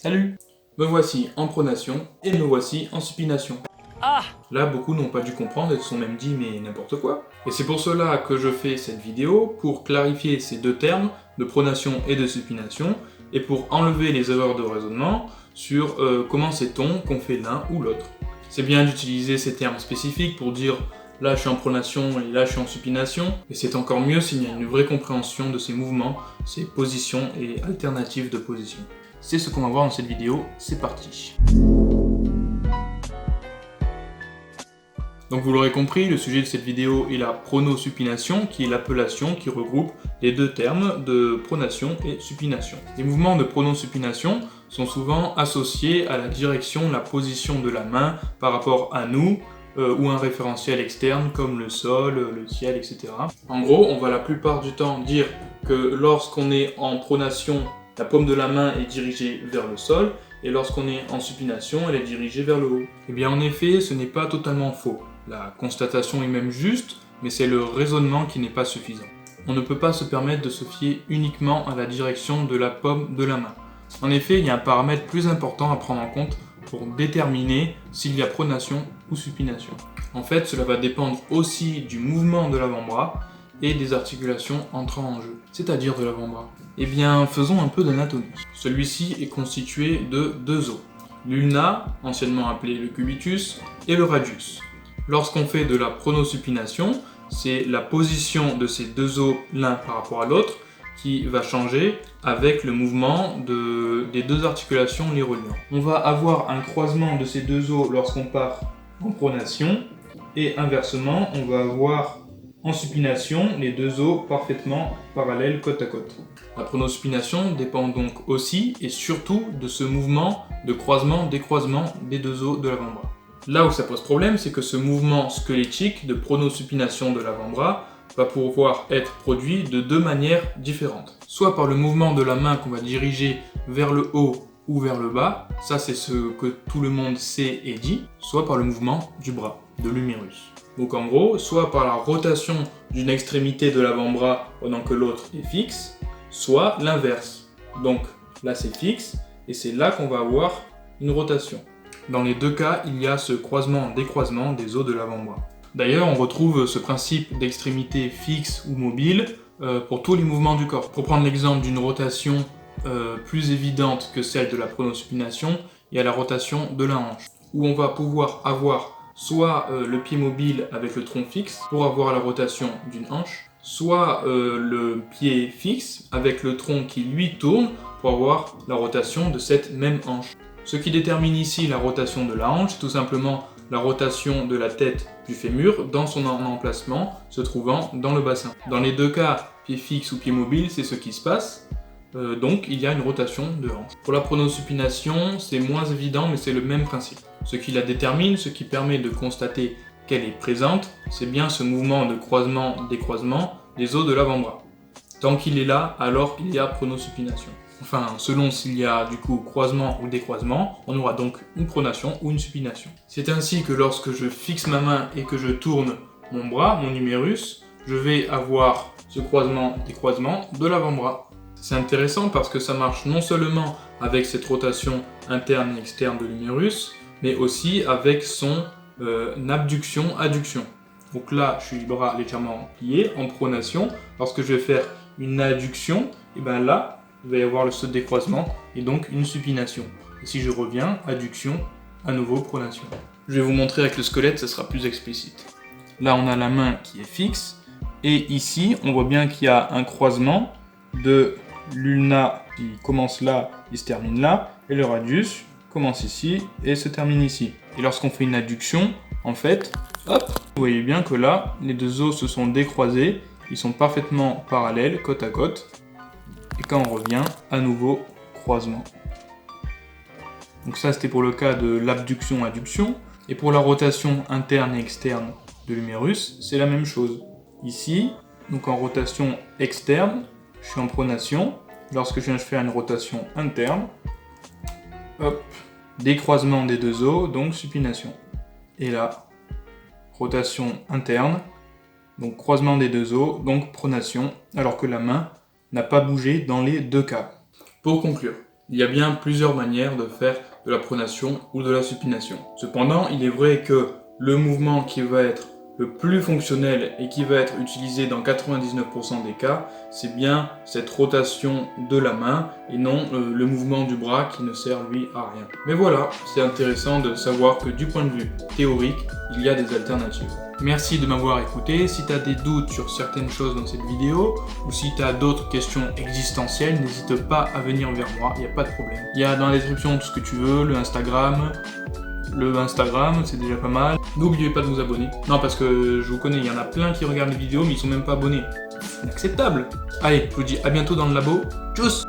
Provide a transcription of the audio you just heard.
Salut! Me voici en pronation et me voici en supination. Là, beaucoup n'ont pas dû comprendre et se sont même dit mais n'importe quoi. Et c'est pour cela que je fais cette vidéo, pour clarifier ces deux termes de pronation et de supination, et pour enlever les erreurs de raisonnement sur comment sait-on qu'on fait l'un ou l'autre. C'est bien d'utiliser ces termes spécifiques pour dire là je suis en pronation et là je suis en supination, et c'est encore mieux s'il y a une vraie compréhension de ces mouvements, ces positions et alternatives de position. C'est ce qu'on va voir dans cette vidéo, c'est parti. Donc vous l'aurez compris, le sujet de cette vidéo est la pronosupination, qui est l'appellation qui regroupe les deux termes de pronation et supination. Les mouvements de pronosupination sont souvent associés à la direction, la position de la main par rapport à nous, ou un référentiel externe comme le sol, le ciel, etc. En gros, on va la plupart du temps dire que lorsqu'on est en pronation, la paume de la main est dirigée vers le sol, et lorsqu'on est en supination, elle est dirigée vers le haut. Et bien en effet, ce n'est pas totalement faux. La constatation est même juste, mais c'est le raisonnement qui n'est pas suffisant. On ne peut pas se permettre de se fier uniquement à la direction de la paume de la main. En effet, il y a un paramètre plus important à prendre en compte pour déterminer s'il y a pronation ou supination. En fait, cela va dépendre aussi du mouvement de l'avant-bras et des articulations entrant en jeu, c'est-à-dire de l'avant-bras. Eh bien, faisons un peu d'anatomie. Celui-ci est constitué de deux os, l'ulna, anciennement appelé le cubitus, et le radius. Lorsqu'on fait de la pronosupination, c'est la position de ces deux os l'un par rapport à l'autre qui va changer avec le mouvement des deux articulations les reliant. On va avoir un croisement de ces deux os lorsqu'on part en pronation, et inversement, on va avoir en supination les deux os parfaitement parallèles côte à côte. La pronosupination dépend donc aussi et surtout de ce mouvement de croisement-décroisement des deux os de l'avant-bras. Là où ça pose problème, c'est que ce mouvement squelettique de pronosupination de l'avant-bras va pouvoir être produit de deux manières différentes. Soit par le mouvement de la main qu'on va diriger vers le haut ou vers le bas, ça c'est ce que tout le monde sait et dit, soit par le mouvement du bras, de l'humérus. Donc en gros, soit par la rotation d'une extrémité de l'avant-bras pendant que l'autre est fixe, soit l'inverse. Donc là c'est fixe, et c'est là qu'on va avoir une rotation. Dans les deux cas, il y a ce croisement-décroisement des os de l'avant-bras. D'ailleurs, on retrouve ce principe d'extrémité fixe ou mobile pour tous les mouvements du corps. Pour prendre l'exemple d'une rotation plus évidente que celle de la pronosupination, il y a la rotation de la hanche, où on va pouvoir avoir soit le pied mobile avec le tronc fixe pour avoir la rotation d'une hanche, soit le pied fixe avec le tronc qui lui tourne pour avoir la rotation de cette même hanche. Ce qui détermine ici la rotation de la hanche, c'est tout simplement la rotation de la tête du fémur dans son emplacement se trouvant dans le bassin. Dans les deux cas, pied fixe ou pied mobile, c'est ce qui se passe. Donc il y a une rotation de hanche. Pour la pronosupination, c'est moins évident, mais c'est le même principe. Ce qui la détermine, ce qui permet de constater qu'elle est présente, c'est bien ce mouvement de croisement-décroisement des os de l'avant-bras. Tant qu'il est là, alors il y a pronosupination. Enfin, selon s'il y a du coup croisement ou décroisement, on aura donc une pronation ou une supination. C'est ainsi que lorsque je fixe ma main et que je tourne mon bras, mon humérus, je vais avoir ce croisement-décroisement de l'avant-bras. C'est intéressant parce que ça marche non seulement avec cette rotation interne et externe de l'humérus, mais aussi avec son abduction-adduction. Donc là, je suis les bras légèrement pliés en pronation. Lorsque je vais faire une adduction, et bien là, il va y avoir ce décroisement et donc une supination. Et si je reviens, adduction, à nouveau pronation. Je vais vous montrer avec le squelette, ça sera plus explicite. Là, on a la main qui est fixe, et ici, on voit bien qu'il y a un croisement de l'ulna qui commence là et se termine là, et le radius commence ici et se termine ici. Et lorsqu'on fait une adduction, en fait, hop, vous voyez bien que là, les deux os se sont décroisés, ils sont parfaitement parallèles, côte à côte. Et quand on revient, à nouveau, croisement. Donc ça, c'était pour le cas de l'abduction-adduction. Et pour la rotation interne et externe de l'humérus, c'est la même chose. Ici, donc en rotation externe, je suis en pronation. Lorsque je viens faire une rotation interne, hop, décroisement des deux os, donc supination. Et là, rotation interne, donc croisement des deux os, donc pronation, alors que la main n'a pas bougé dans les deux cas. Pour conclure, Il y a bien plusieurs manières de faire de la pronation ou de la supination. Cependant, il est vrai que le mouvement qui va être le plus fonctionnel et qui va être utilisé dans 99% des cas, c'est bien cette rotation de la main et non le mouvement du bras qui ne sert lui à rien. Mais voilà, c'est intéressant de savoir que du point de vue théorique, il y a des alternatives. Merci de m'avoir écouté. Si tu as des doutes sur certaines choses dans cette vidéo ou si tu as d'autres questions existentielles, n'hésite pas à venir vers moi, il n'y a pas de problème. Il y a dans la description tout ce que tu veux, le Instagram, c'est déjà pas mal. N'oubliez pas de vous abonner. Non, parce que je vous connais, il y en a plein qui regardent les vidéos mais ils sont même pas abonnés. C'est inacceptable. Allez, je vous dis à bientôt dans le labo. Tchuss!